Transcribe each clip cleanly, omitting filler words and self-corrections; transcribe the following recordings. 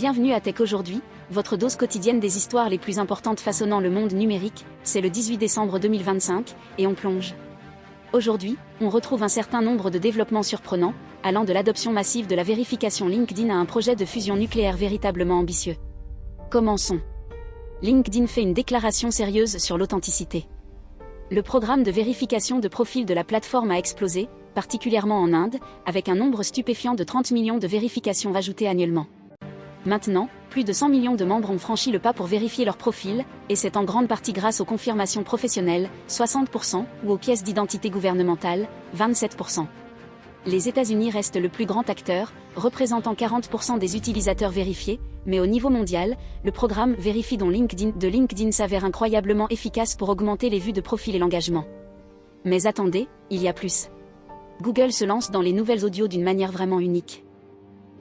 Bienvenue à Tech Aujourd'hui, votre dose quotidienne des histoires les plus importantes façonnant le monde numérique. C'est le 18 décembre 2025, et on plonge. Aujourd'hui, on retrouve un certain nombre de développements surprenants, allant de l'adoption massive de la vérification LinkedIn à un projet de fusion nucléaire véritablement ambitieux. Commençons. LinkedIn fait une déclaration sérieuse sur l'authenticité. Le programme de vérification de profil de la plateforme a explosé, particulièrement en Inde, avec un nombre stupéfiant de 30 millions de vérifications ajoutées annuellement. Maintenant, plus de 100 millions de membres ont franchi le pas pour vérifier leur profil, et c'est en grande partie grâce aux confirmations professionnelles, 60%, ou aux pièces d'identité gouvernementales, 27%. Les États-Unis restent le plus grand acteur, représentant 40% des utilisateurs vérifiés, mais au niveau mondial, le programme Vérifie de LinkedIn s'avère incroyablement efficace pour augmenter les vues de profil et l'engagement. Mais attendez, il y a plus. Google se lance dans les nouvelles audios d'une manière vraiment unique.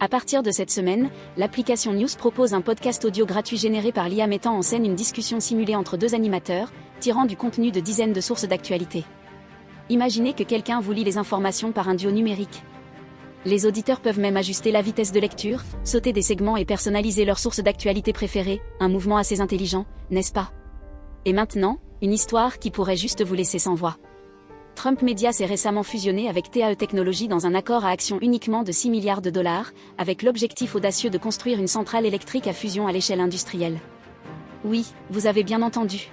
À partir de cette semaine, l'application News propose un podcast audio gratuit généré par l'IA mettant en scène une discussion simulée entre deux animateurs, tirant du contenu de dizaines de sources d'actualité. Imaginez que quelqu'un vous lit les informations par un duo numérique. Les auditeurs peuvent même ajuster la vitesse de lecture, sauter des segments et personnaliser leurs sources d'actualité préférées, un mouvement assez intelligent, n'est-ce pas? Et maintenant, une histoire qui pourrait juste vous laisser sans voix. Trump Media s'est récemment fusionné avec TAE Technologies dans un accord à action uniquement de 6 milliards de dollars, avec l'objectif audacieux de construire une centrale électrique à fusion à l'échelle industrielle. Oui, vous avez bien entendu.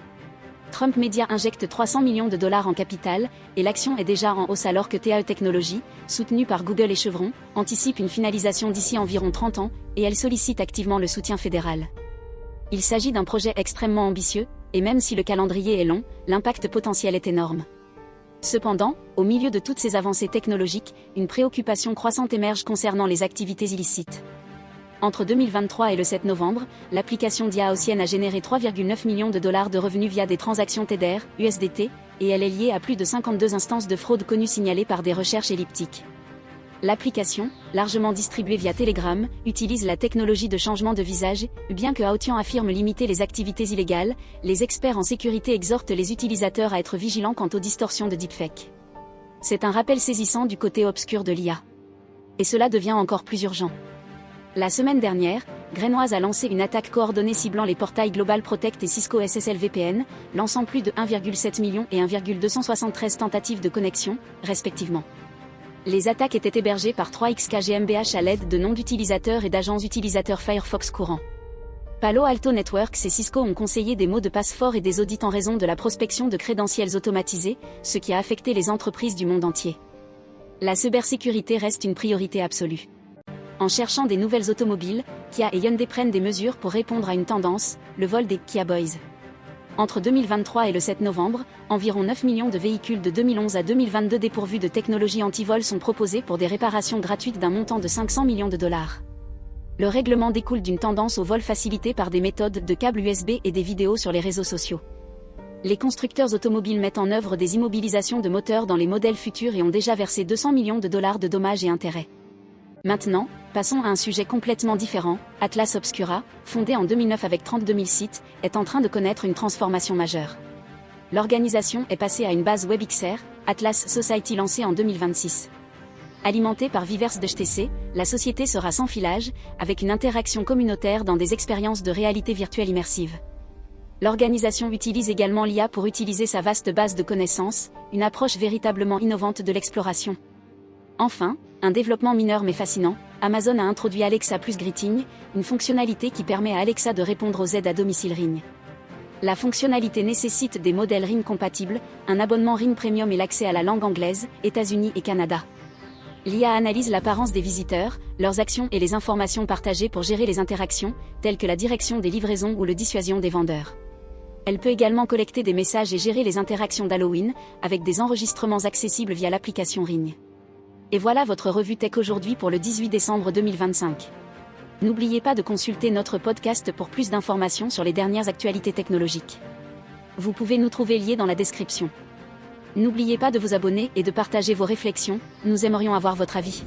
Trump Media injecte 300 millions de dollars en capital, et l'action est déjà en hausse alors que TAE Technologies, soutenue par Google et Chevron, anticipe une finalisation d'ici environ 30 ans, et elle sollicite activement le soutien fédéral. Il s'agit d'un projet extrêmement ambitieux, et même si le calendrier est long, l'impact potentiel est énorme. Cependant, au milieu de toutes ces avancées technologiques, une préoccupation croissante émerge concernant les activités illicites. Entre 2023 et le 7 novembre, l'application d'IA haussienne a généré 3,9 millions de dollars de revenus via des transactions Tether, USDT, et elle est liée à plus de 52 instances de fraude connues signalées par des recherches elliptiques. L'application, largement distribuée via Telegram, utilise la technologie de changement de visage, bien que Hautian affirme limiter les activités illégales, les experts en sécurité exhortent les utilisateurs à être vigilants quant aux distorsions de deepfake. C'est un rappel saisissant du côté obscur de l'IA. Et cela devient encore plus urgent. La semaine dernière, Greenoise a lancé une attaque coordonnée ciblant les portails Global Protect et Cisco SSL VPN, lançant plus de 1,7 million et 1,273 tentatives de connexion, respectivement. Les attaques étaient hébergées par 3xK GmbH à l'aide de noms d'utilisateurs et d'agents utilisateurs Firefox courants. Palo Alto Networks et Cisco ont conseillé des mots de passe forts et des audits en raison de la prospection de crédentiels automatisés, ce qui a affecté les entreprises du monde entier. La cybersécurité reste une priorité absolue. En cherchant des nouvelles automobiles, Kia et Hyundai prennent des mesures pour répondre à une tendance, le vol des Kia Boys. Entre 2023 et le 7 novembre, environ 9 millions de véhicules de 2011 à 2022 dépourvus de technologie anti-vol sont proposés pour des réparations gratuites d'un montant de 500 millions de dollars. Le règlement découle d'une tendance au vol facilité par des méthodes de câbles USB et des vidéos sur les réseaux sociaux. Les constructeurs automobiles mettent en œuvre des immobilisations de moteurs dans les modèles futurs et ont déjà versé 200 millions de dollars de dommages et intérêts. Maintenant, passons à un sujet complètement différent. Atlas Obscura, fondé en 2009 avec 32 000 sites, est en train de connaître une transformation majeure. L'organisation est passée à une base WebXR, Atlas Society lancée en 2026. Alimentée par Viverse de HTC, la société sera sans filage, avec une interaction communautaire dans des expériences de réalité virtuelle immersive. L'organisation utilise également l'IA pour utiliser sa vaste base de connaissances, une approche véritablement innovante de l'exploration. Enfin, un développement mineur mais fascinant, Amazon a introduit Alexa Plus Greeting, une fonctionnalité qui permet à Alexa de répondre aux aides à domicile Ring. La fonctionnalité nécessite des modèles Ring compatibles, un abonnement Ring Premium et l'accès à la langue anglaise, États-Unis et Canada. L'IA analyse l'apparence des visiteurs, leurs actions et les informations partagées pour gérer les interactions, telles que la direction des livraisons ou le dissuasion des vendeurs. Elle peut également collecter des messages et gérer les interactions d'Halloween, avec des enregistrements accessibles via l'application Ring. Et voilà votre revue Tech Aujourd'hui pour le 18 décembre 2025. N'oubliez pas de consulter notre podcast pour plus d'informations sur les dernières actualités technologiques. Vous pouvez nous trouver liés dans la description. N'oubliez pas de vous abonner et de partager vos réflexions, nous aimerions avoir votre avis.